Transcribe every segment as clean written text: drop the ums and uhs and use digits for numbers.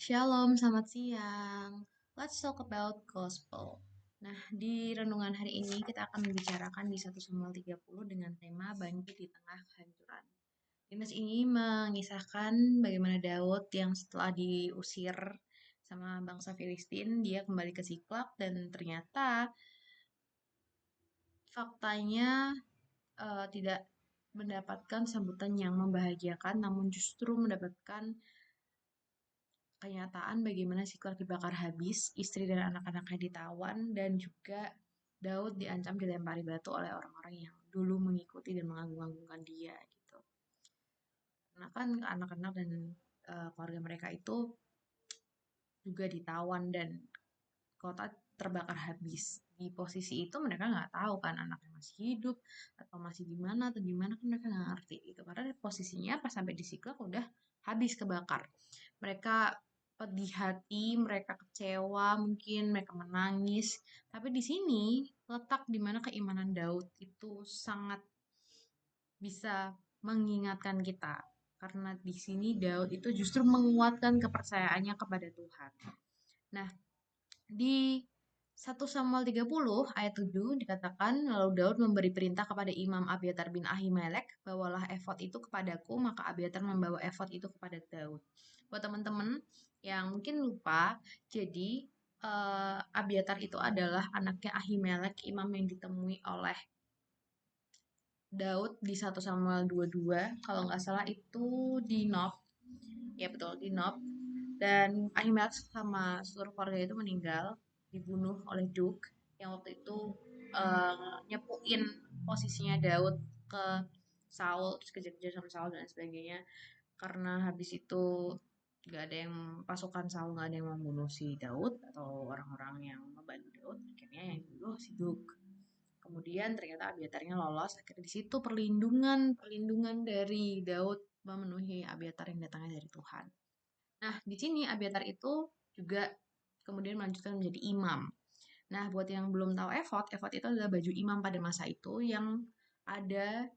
Shalom, selamat siang. Let's talk about gospel. Nah, di renungan hari ini kita akan membicarakan di 1 Samuel 30 dengan tema bangkit di tengah kehancuran. Dinas ini mengisahkan bagaimana Daud yang setelah diusir sama bangsa Filistin, dia kembali ke Siklak dan ternyata faktanya tidak mendapatkan sambutan yang membahagiakan, namun justru mendapatkan kenyataan bagaimana Siklag dibakar habis, istri dan anak-anaknya ditawan, dan juga Daud diancam dilempari batu oleh orang-orang yang dulu mengikuti dan mengagung-agungkan dia gitu. Karena kan anak-anak dan keluarga mereka itu juga ditawan dan kota terbakar habis. Di posisi itu mereka nggak tahu kan anaknya masih hidup atau masih di mana kan mereka nggak ngerti itu karena posisinya pas sampai di Siklag udah habis kebakar. Mereka pedih hati, mereka kecewa, mungkin mereka menangis. Tapi di sini letak di mana keimanan Daud itu sangat bisa mengingatkan kita. Karena di sini Daud itu justru menguatkan kepercayaannya kepada Tuhan. Nah, di 1 Samuel 30 ayat 7 dikatakan, lalu Daud memberi perintah kepada Imam Abiatar bin Ahimelek, bawalah efod itu kepadaku, maka Abiatar membawa efod itu kepada Daud. Buat teman-teman yang mungkin lupa, jadi Abiatar itu adalah anaknya Ahimelek, imam yang ditemui oleh Daud di 1 Samuel 22, kalau nggak salah itu di Nob, ya betul di Nob. Dan Ahimelek sama seluruh keluarga itu meninggal, dibunuh oleh Duk yang waktu itu nyepuin posisinya Daud ke Saul, terus kejar-kejar sama Saul dan sebagainya. Karena habis itu gak ada yang pasukan Saul gak ada yang membunuh si Daud atau orang-orang yang membantu Daud, akhirnya yang dibunuh si Duk. Kemudian ternyata Abiatarnya lolos, akhirnya di situ perlindungan dari Daud memenuhi Abiatar yang datangnya dari Tuhan. Nah, di sini Abiatar itu juga kemudian melanjutkan menjadi imam. Nah, buat yang belum tahu efod itu adalah baju imam pada masa itu yang ada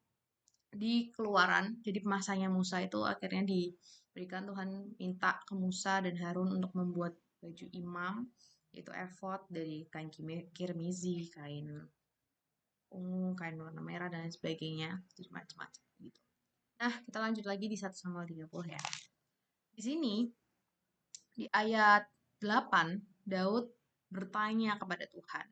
di keluaran. Jadi masanya Musa itu akhirnya diberikan Tuhan minta ke Musa dan Harun untuk membuat baju imam, yaitu efod dari kain kirmizi, kain ungu, kain warna merah, dan sebagainya. Jadi macam-macam gitu. Nah, kita lanjut lagi di 1 Samuel 30 ya. Di sini di ayat 8, Daud bertanya kepada Tuhan.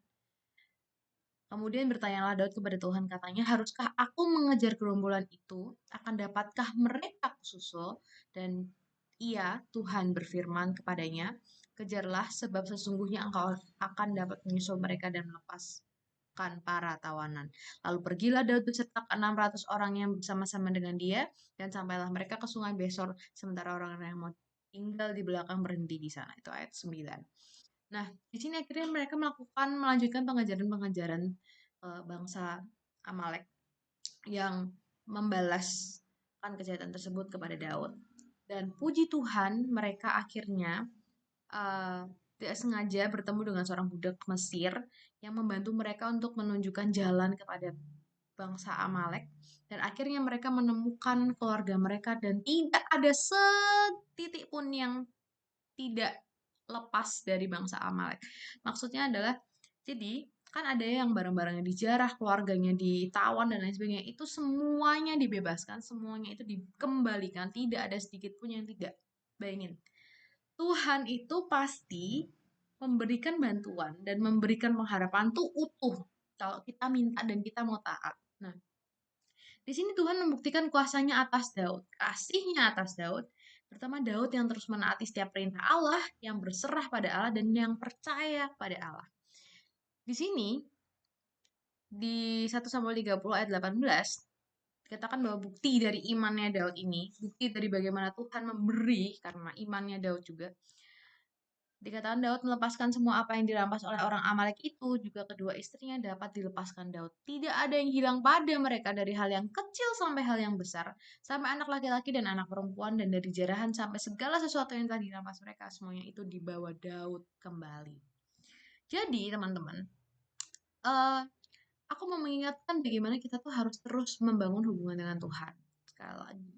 Kemudian bertanyalah Daud kepada Tuhan, katanya, haruskah aku mengejar gerombolan itu? Akan dapatkah mereka kususul? Dan ia, Tuhan berfirman kepadanya, kejarlah sebab sesungguhnya engkau akan dapat menyusul mereka dan melepaskan para tawanan. Lalu pergilah Daud beserta 600 orang yang bersama-sama dengan dia, dan sampailah mereka ke sungai Besor, sementara orang-orang yang mau tinggal di belakang berhenti di sana. Itu ayat 9. Nah, di sini akhirnya mereka melanjutkan pengajaran-pengajaran bangsa Amalek yang membalaskan kejahatan tersebut kepada Daud. Dan puji Tuhan, mereka akhirnya uh, tidak sengaja bertemu dengan seorang budak Mesir yang membantu mereka untuk menunjukkan jalan kepada bangsa Amalek. Dan akhirnya mereka menemukan keluarga mereka dan tidak ada setitik pun yang tidak lepas dari bangsa Amalek. Maksudnya adalah, jadi kan ada yang barang-barangnya dijarah, keluarganya ditawan dan lain sebagainya. Itu semuanya dibebaskan, semuanya itu dikembalikan, tidak ada sedikit pun yang tidak. Bayangin, Tuhan itu pasti memberikan bantuan dan memberikan pengharapan tuh utuh kalau kita minta dan kita mau taat. Nah, di sini Tuhan membuktikan kuasanya atas Daud, kasihnya atas Daud, terutama Daud yang terus menaati setiap perintah Allah, yang berserah pada Allah, dan yang percaya pada Allah. Di sini, di 1 Samuel 30 ayat 18, dikatakan bahwa bukti dari imannya Daud ini, bukti dari bagaimana Tuhan memberi, karena imannya Daud juga, dikatakan Daud melepaskan semua apa yang dirampas oleh orang Amalek itu, juga kedua istrinya dapat dilepaskan Daud. Tidak ada yang hilang pada mereka dari hal yang kecil sampai hal yang besar, sampai anak laki-laki dan anak perempuan, dan dari jarahan sampai segala sesuatu yang telah dirampas mereka, semuanya itu dibawa Daud kembali. Jadi, teman-teman, eh, aku mau mengingatkan bagaimana kita tuh harus terus membangun hubungan dengan Tuhan. Sekali lagi.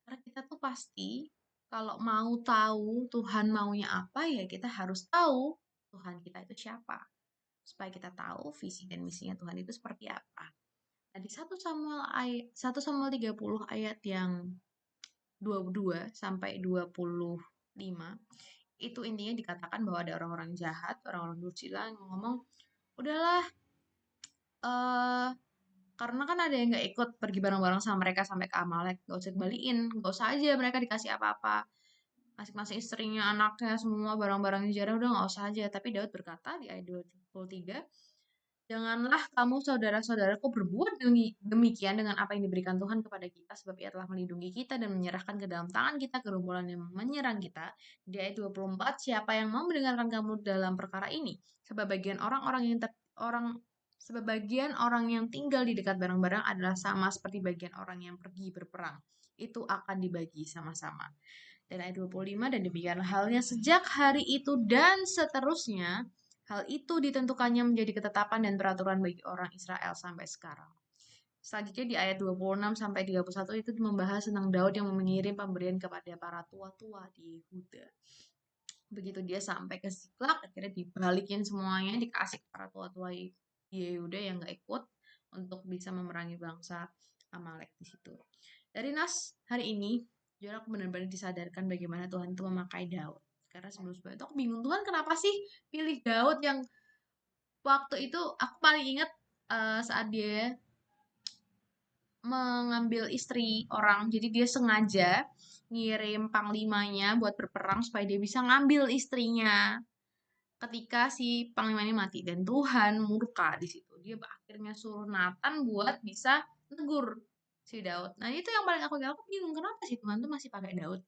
Karena kita tuh pasti Kalau mau tahu Tuhan maunya apa, ya kita harus tahu Tuhan kita itu siapa. Supaya kita tahu visi dan misinya Tuhan itu seperti apa. Nah, di 1 Samuel 30 ayat yang 22 sampai 25, itu intinya dikatakan bahwa ada orang-orang jahat, orang-orang dursila yang ngomong, udahlah, eh karena kan ada yang nggak ikut pergi bareng-bareng sama mereka sampai ke Amalek, gak usah dibalikin, gak usah aja mereka dikasih apa-apa, masing-masing istrinya, anaknya, semua barang-barang jarang udah nggak usah aja. Tapi Daud berkata di ayat 23, janganlah kamu saudara-saudaraku berbuat demikian dengan apa yang diberikan Tuhan kepada kita, sebab ia telah melindungi kita dan menyerahkan ke dalam tangan kita gerombolan yang menyerang kita. Di ayat 24, siapa yang mau mendengarkan kamu dalam perkara ini? Sebagian orang sebagian orang yang tinggal di dekat barang-barang adalah sama seperti bagian orang yang pergi berperang. Itu akan dibagi sama-sama. Dan ayat 25, dan demikian halnya sejak hari itu dan seterusnya, hal itu ditentukannya menjadi ketetapan dan peraturan bagi orang Israel sampai sekarang. Selanjutnya di ayat 26 sampai 31 itu membahas tentang Daud yang mengirim pemberian kepada para tua-tua di Yehuda. Begitu dia sampai ke Ziklag, akhirnya dibalikin semuanya, dikasih ke para tua-tua di Yehuda yang gak ikut untuk bisa memerangi bangsa Amalek di situ. Dari nas hari ini, jujur aku benar-benar disadarkan bagaimana Tuhan itu memakai Daud. Karena sebelum-sebelum itu aku bingung, Tuhan kenapa sih pilih Daud yang waktu itu aku paling ingat saat dia mengambil istri orang. Jadi dia sengaja ngirim panglimanya buat berperang supaya dia bisa ngambil istrinya ketika si panglima ini mati, dan Tuhan murka di situ. Dia akhirnya suruh Nathan buat bisa negur si Daud. Nah, itu yang paling aku bingung, kenapa sih Tuhan tuh masih pakai Daud?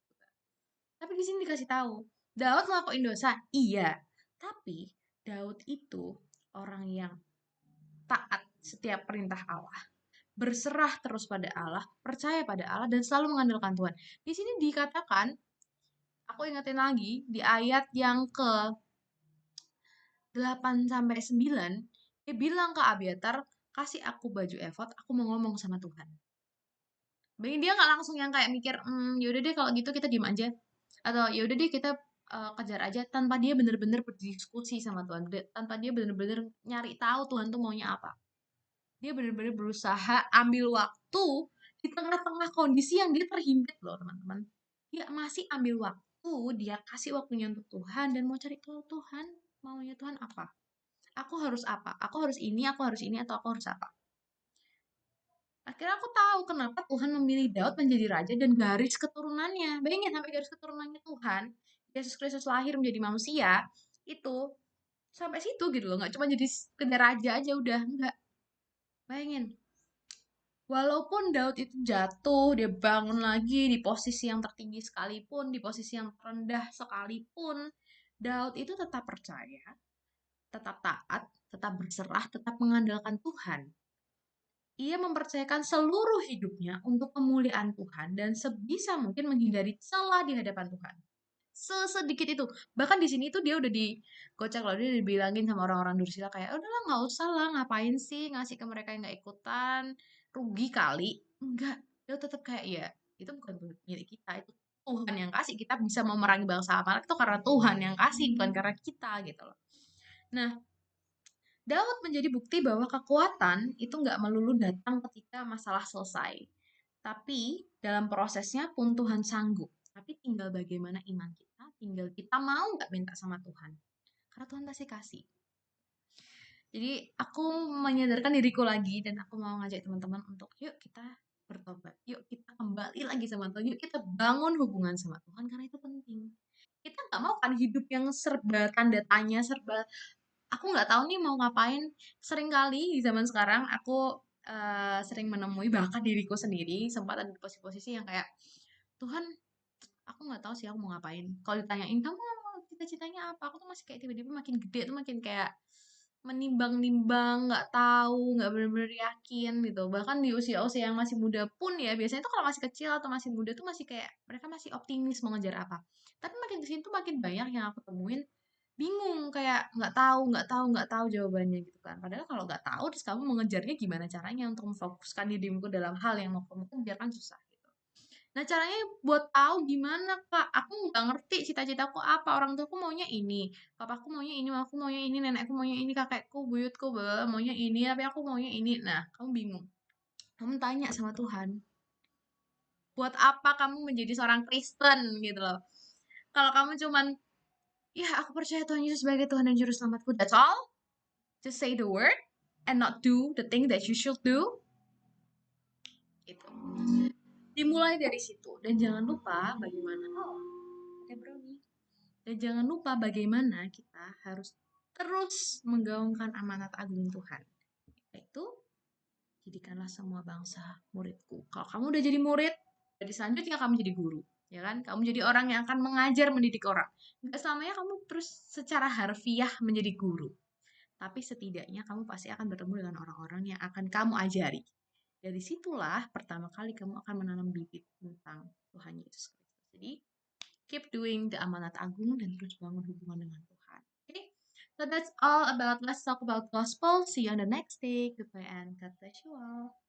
Tapi di sini dikasih tahu, Daud ngelakuin dosa, iya. Tapi Daud itu orang yang taat setiap perintah Allah, berserah terus pada Allah, percaya pada Allah, dan selalu mengandalkan Tuhan. Di sini dikatakan, aku ingetin lagi, di ayat yang ke 8 sampai 9, dia bilang ke Abiatar, kasih aku baju efod, aku mau ngomong sama Tuhan. Bayangin, dia nggak langsung yang kayak mikir, yaudah deh kalau gitu kita diem aja. Atau yaudah deh kita kejar aja, tanpa dia bener-bener berdiskusi sama Tuhan. Tanpa dia bener-bener nyari tahu Tuhan tuh maunya apa. Dia bener-bener berusaha ambil waktu di tengah-tengah kondisi yang dia terhimpit loh teman-teman. Dia masih ambil waktu, dia kasih waktunya untuk Tuhan dan mau cari tahu Tuhan maunya Tuhan apa. Aku harus apa? Aku harus ini, atau aku harus apa? Akhirnya aku tahu kenapa Tuhan memilih Daud menjadi raja dan garis keturunannya. Bayangin sampai garis keturunannya Tuhan, Yesus Kristus lahir menjadi manusia, itu sampai situ gitu loh. Nggak cuma jadi sekedar raja aja udah, enggak. Bayangin, walaupun Daud itu jatuh, dia bangun lagi di posisi yang tertinggi sekalipun, di posisi yang rendah sekalipun, Daud itu tetap percaya, tetap taat, tetap berserah, tetap mengandalkan Tuhan. Ia mempercayakan seluruh hidupnya untuk kemuliaan Tuhan dan sebisa mungkin menghindari celah di hadapan Tuhan. Sesedikit itu. Bahkan di sini tuh dia udah digocek loh, dia dibilangin sama orang-orang Dursila kayak, udahlah nggak usah lah, ngapain sih ngasih ke mereka yang nggak ikutan, rugi kali. Enggak, dia tetap kayak, ya itu bukan milik kita, itu Tuhan yang kasih, kita bisa memerangi bangsa Amalek itu karena Tuhan yang kasih, bukan karena kita gitu loh. Nah, Daud menjadi bukti bahwa kekuatan itu nggak melulu datang ketika masalah selesai. Tapi dalam prosesnya pun Tuhan sanggup. Tapi tinggal bagaimana iman kita, tinggal kita mau nggak minta sama Tuhan. Karena Tuhan pasti kasih. Jadi aku menyadarkan diriku lagi dan aku mau ngajak teman-teman untuk yuk kita bertobat. Yuk kita kembali lagi sama Tuhan. Yuk kita bangun hubungan sama Tuhan karena itu penting. Kita nggak mau kan hidup yang serba tanda tanya, serba aku nggak tahu nih mau ngapain. Sering kali di zaman sekarang aku sering menemui bahkan diriku sendiri sempat ada di posisi-posisi yang kayak, Tuhan, aku nggak tahu sih aku mau ngapain. Kalau ditanyain kamu cita-citanya apa, aku tuh masih kayak tiba-tiba makin gede tuh makin kayak menimbang-nimbang, nggak tahu, nggak benar-benar yakin gitu. Bahkan di usia-usia yang masih muda pun ya, biasanya tuh kalau masih kecil atau masih muda tuh masih kayak mereka masih optimis mau ngejar apa. Tapi makin kesini tuh makin banyak yang aku temuin bingung, kayak nggak tahu jawabannya gitu kan. Padahal kalau nggak tahu terus kamu mengejarnya gimana caranya untuk memfokuskan dirimu dalam hal yang mau kamu kejar kan susah gitu. Nah, caranya buat tahu gimana, Kak? Aku nggak ngerti cita-citaku apa. Orang tuaku maunya ini, papaku maunya ini, mamaku maunya ini, nenekku maunya ini, kakekku, buyutku maunya ini, tapi aku maunya ini. Nah, kamu bingung. Kamu tanya sama Tuhan, buat apa kamu menjadi seorang Kristen gitu loh. Kalau kamu cuman, ya aku percaya Tuhan Yesus sebagai Tuhan dan Juru Selamatku, that's all. Just say the word and not do the thing that you should do. Itu. Dimulai dari situ. Dan jangan lupa bagaimana, pakai brownie. Dan jangan lupa bagaimana kita harus terus menggaungkan amanat agung Tuhan. Yaitu, jadikanlah semua bangsa muridku. Kalau kamu udah jadi murid, jadi selanjutnya kamu jadi guru. Ya kan? Kamu jadi orang yang akan mengajar, mendidik orang. Nggak selamanya kamu terus secara harfiah menjadi guru. Tapi setidaknya kamu pasti akan bertemu dengan orang-orang yang akan kamu ajari. Dari situlah pertama kali kamu akan menanam bibit tentang Tuhan Yesus Kristus. Jadi, keep doing the amanat agung dan terus bangun hubungan dengan Tuhan. Okay? So that's all about Let's Talk About Gospel. See you on the next day. Goodbye and God bless you all.